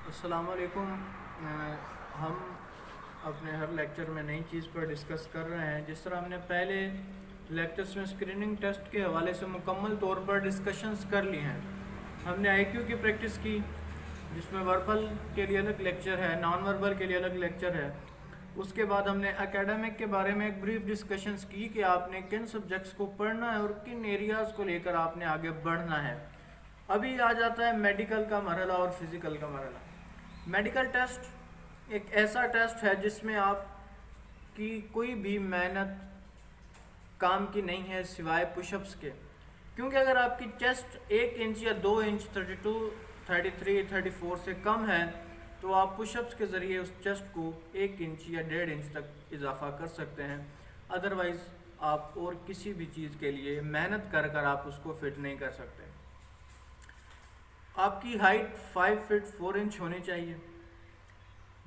अस्सलामुअलैकुम। हम अपने हर लेक्चर में नई चीज़ पर डिस्कस कर रहे हैं। जिस तरह हमने पहले लेक्चर्स में स्क्रीनिंग टेस्ट के हवाले से मुकम्मल तौर पर डिस्कशंस कर ली हैं। हमने आईक्यू की प्रैक्टिस की, जिसमें वर्बल के लिए अलग लेक्चर है, नॉन वर्बल के लिए अलग लेक्चर है। उसके बाद हमने एकेडमिक के बारे में एक ब्रीफ डिस्कशंस की कि आपने किन सब्जेक्ट्स को पढ़ना है और किन एरियाज़ को लेकर आपने आगे बढ़ना है। अभी आ जाता है मेडिकल का मरहला और फिज़िकल का मरहला। मेडिकल टेस्ट एक ऐसा टेस्ट है जिसमें आपकी कोई भी मेहनत काम की नहीं है सिवाय पुशअप्स के। क्योंकि अगर आपकी चेस्ट 1 इंच या 2 इंच 32, 33, 34 से कम है तो आप पुशअप्स के ज़रिए उस चेस्ट को 1 इंच या 1.5 इंच तक इजाफा कर सकते हैं। अदरवाइज़ आप और किसी भी चीज़ के लिए मेहनत कर कर आप उसको फिट नहीं कर सकते। आपकी हाइट 5 फीट 4 इंच होनी चाहिए।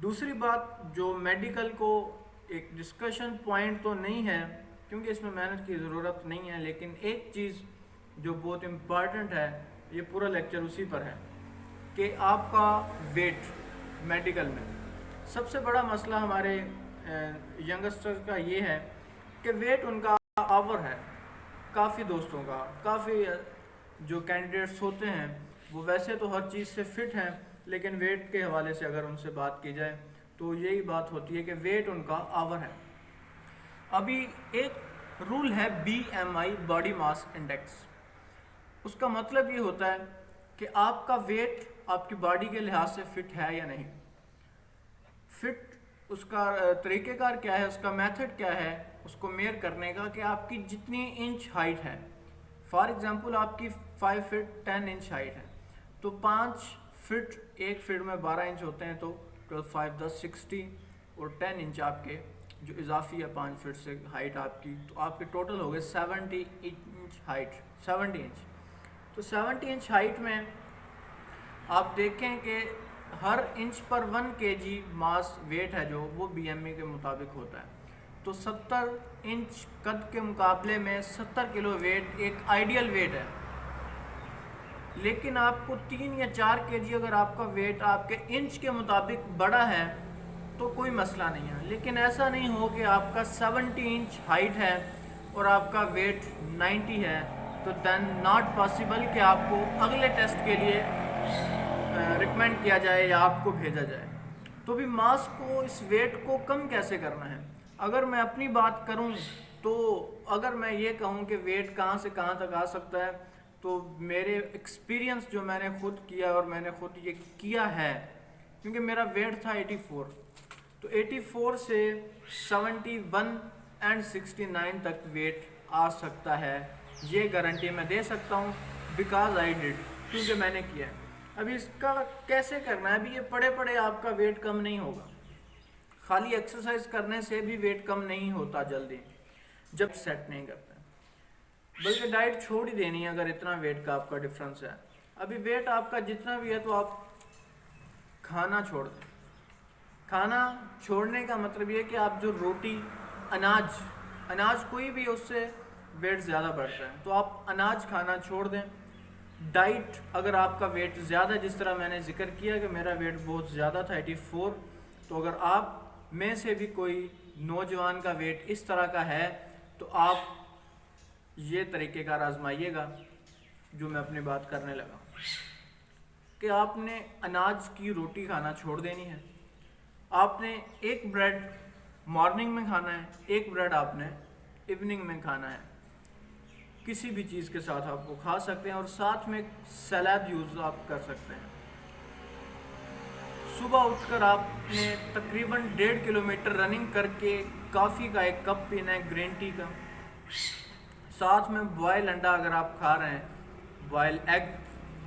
दूसरी बात जो मेडिकल को एक डिस्कशन पॉइंट तो नहीं है क्योंकि इसमें मेहनत की ज़रूरत नहीं है, लेकिन एक चीज़ जो बहुत इम्पॉर्टेंट है, ये पूरा लेक्चर उसी पर है कि आपका वेट मेडिकल में सबसे बड़ा मसला हमारे यंगस्टर का ये है कि वेट उनका आवर है। काफ़ी दोस्तों का, काफ़ी जो कैंडिडेट्स होते हैं वो वैसे तो हर चीज़ से फिट हैं, लेकिन वेट के हवाले से अगर उनसे बात की जाए तो यही बात होती है कि वेट उनका आवर है। अभी एक रूल है BMI, बॉडी मास इंडेक्स। उसका मतलब ये होता है कि आपका वेट आपकी बॉडी के लिहाज से फिट है या नहीं। फिट उसका तरीक़ेकार क्या है, उसका मेथड क्या है उसको मेयर करने का, कि आपकी जितनी इंच हाइट है। फॉर एग्जांपल आपकी 5 फीट 10 इंच हाइट है तो 5 फीट 1 फीट में 12 इंच होते हैं, तो 12, 5, 10, 60 और 10 इंच आपके जो इजाफी है 5 फीट से हाइट आपकी, तो आपके टोटल हो गए 70 इंच हाइट, 70 इंच। तो 70 इंच हाइट में आप देखें कि हर इंच पर 1 kg मास वेट है जो वो BMI के मुताबिक होता है। तो 70 इंच कद के मुकाबले में 70 किलो वेट एक आइडियल वेट है। लेकिन आपको 3 या 4 kg अगर आपका वेट आपके इंच के मुताबिक बड़ा है तो कोई मसला नहीं है। लेकिन ऐसा नहीं हो कि आपका 70 इंच हाइट है और आपका वेट 90 है, तो देन नॉट पॉसिबल कि आपको अगले टेस्ट के लिए रिकमेंड किया जाए या आपको भेजा जाए। तो भी मास को, इस वेट को कम कैसे करना है। अगर मैं अपनी बात करूं तो अगर मैं ये कहूं कि वेट कहां से कहां तक आ सकता है, तो मेरे एक्सपीरियंस जो मैंने खुद किया और मैंने खुद ये किया है, क्योंकि मेरा वेट था 84, तो 84 से 71 एंड 69 तक वेट आ सकता है, ये गारंटी मैं दे सकता हूँ, बिकॉज आई डिड, क्योंकि मैंने किया है। अभी इसका कैसे करना है, अभी ये पड़े पड़े आपका वेट कम नहीं होगा। खाली एक्सरसाइज करने से भी वेट कम नहीं होता जल्दी, जब सेट नहीं करते, बल्कि डाइट छोड़ ही देनी है अगर इतना वेट का आपका डिफरेंस है। अभी वेट आपका जितना भी है तो आप खाना छोड़ दें। खाना छोड़ने का मतलब ये है कि आप जो रोटी, अनाज कोई भी, उससे वेट ज़्यादा बढ़ता है, तो आप अनाज खाना छोड़ दें। डाइट, अगर आपका वेट ज़्यादा, जिस तरह मैंने जिक्र किया कि मेरा वेट बहुत ज़्यादा था 84, तो अगर आप में से भी कोई नौजवान का वेट इस तरह का है तो आप ये तरीक़ेकार आजमाइएगा जो मैं अपनी बात करने लगा, कि आपने अनाज की रोटी खाना छोड़ देनी है। आपने एक ब्रेड मॉर्निंग में खाना है, एक ब्रेड आपने इवनिंग में खाना है। किसी भी चीज़ के साथ आप वो खा सकते हैं और साथ में सलाद यूज़ आप कर सकते हैं। सुबह उठकर आपने तकरीबन 1.5 किलोमीटर रनिंग करके कॉफ़ी का एक कप पीना है, ग्रीन टी का। साथ में बॉयल अंडा अगर आप खा रहे हैं, बॉयल एग,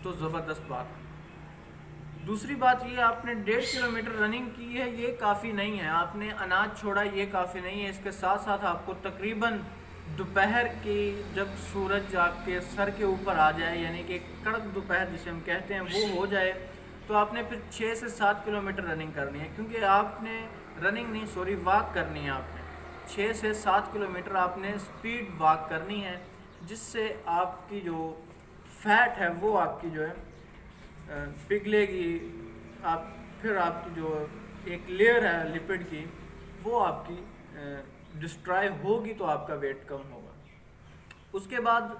तो ज़बरदस्त बात है। दूसरी बात ये, आपने 1.5 किलोमीटर रनिंग की है, ये काफ़ी नहीं है। आपने अनाज छोड़ा, ये काफ़ी नहीं है। इसके साथ साथ आपको तकरीबन दोपहर की, जब सूरज आपके सर के ऊपर आ जाए, यानी कि कड़क दोपहर जिसे हम कहते हैं, वो हो जाए, तो आपने फिर 6 से 7 किलोमीटर रनिंग करनी है। क्योंकि आपने रनिंग नहीं, सॉरी, वॉक करनी है। आपने 6 से 7 किलोमीटर आपने स्पीड वॉक करनी है, जिससे आपकी जो फैट है वो आपकी जो है पिघलेगी, आप फिर आपकी जो एक लेयर है लिपिड की वो आपकी डिस्ट्रॉय होगी तो आपका वेट कम होगा। उसके बाद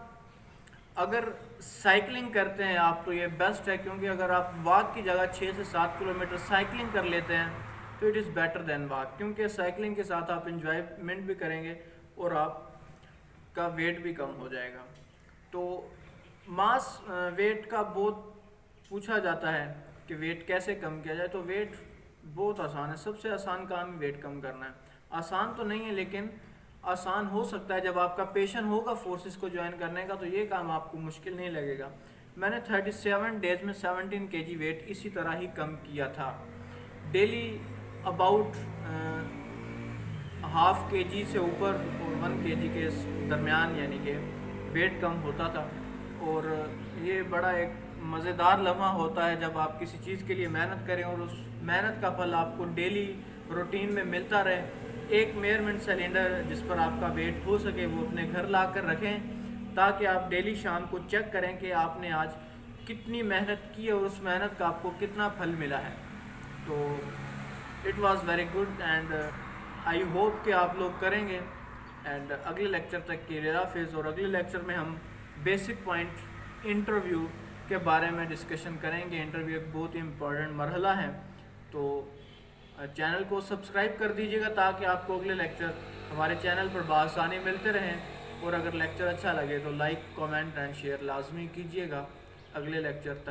अगर साइकिलिंग करते हैं आप तो ये बेस्ट है, क्योंकि अगर आप वॉक की जगह 6 से 7 किलोमीटर साइकिलिंग कर लेते हैं तो it is better than walk, क्योंकि साइकिलिंग के साथ आप इंजॉयमेंट भी करेंगे और आपका वेट भी कम हो जाएगा। तो मास वेट का बहुत पूछा जाता है कि वेट कैसे कम किया जाए, तो वेट बहुत आसान है। सबसे आसान काम ही वेट कम करना है। आसान तो नहीं है लेकिन आसान हो सकता है। जब आपका पेशन होगा फोर्सेस को ज्वाइन करने का तो ये काम आपको मुश्किल नहीं लगेगा। मैंने 37 डेज में 17 kg वेट इसी तरह ही कम किया था। डेली अबाउट हाफ kg से ऊपर और 1 kg के दरमियान यानी कि वेट कम होता था। और ये बड़ा एक मज़ेदार लम्हा होता है जब आप किसी चीज़ के लिए मेहनत करें और उस मेहनत का फल आपको डेली रूटीन में मिलता रहे। एक मेजरमेंट सिलेंडर जिस पर आपका वेट हो सके वो अपने घर ला कर रखें, ताकि आप डेली शाम को चेक करें कि आपने आज कितनी मेहनत की और उस मेहनत का आपको कितना फल मिला है। तो it was very good and I hope कि आप लोग करेंगे। एंड अगले लेक्चर तक के लिए हाफिज़। और अगले लेक्चर में हम बेसिक पॉइंट इंटरव्यू के बारे में डिस्कशन करेंगे। इंटरव्यू एक बहुत ही इम्पोर्टेंट मरहला है, तो चैनल को सब्सक्राइब कर दीजिएगा ताकि आपको अगले लेक्चर हमारे चैनल पर बआसानी मिलते रहें। और अगर लेक्चर अच्छा लगे तो लाइक, कमेंट एंड शेयर लाजमी कीजिएगा। अगले लेक्चर तक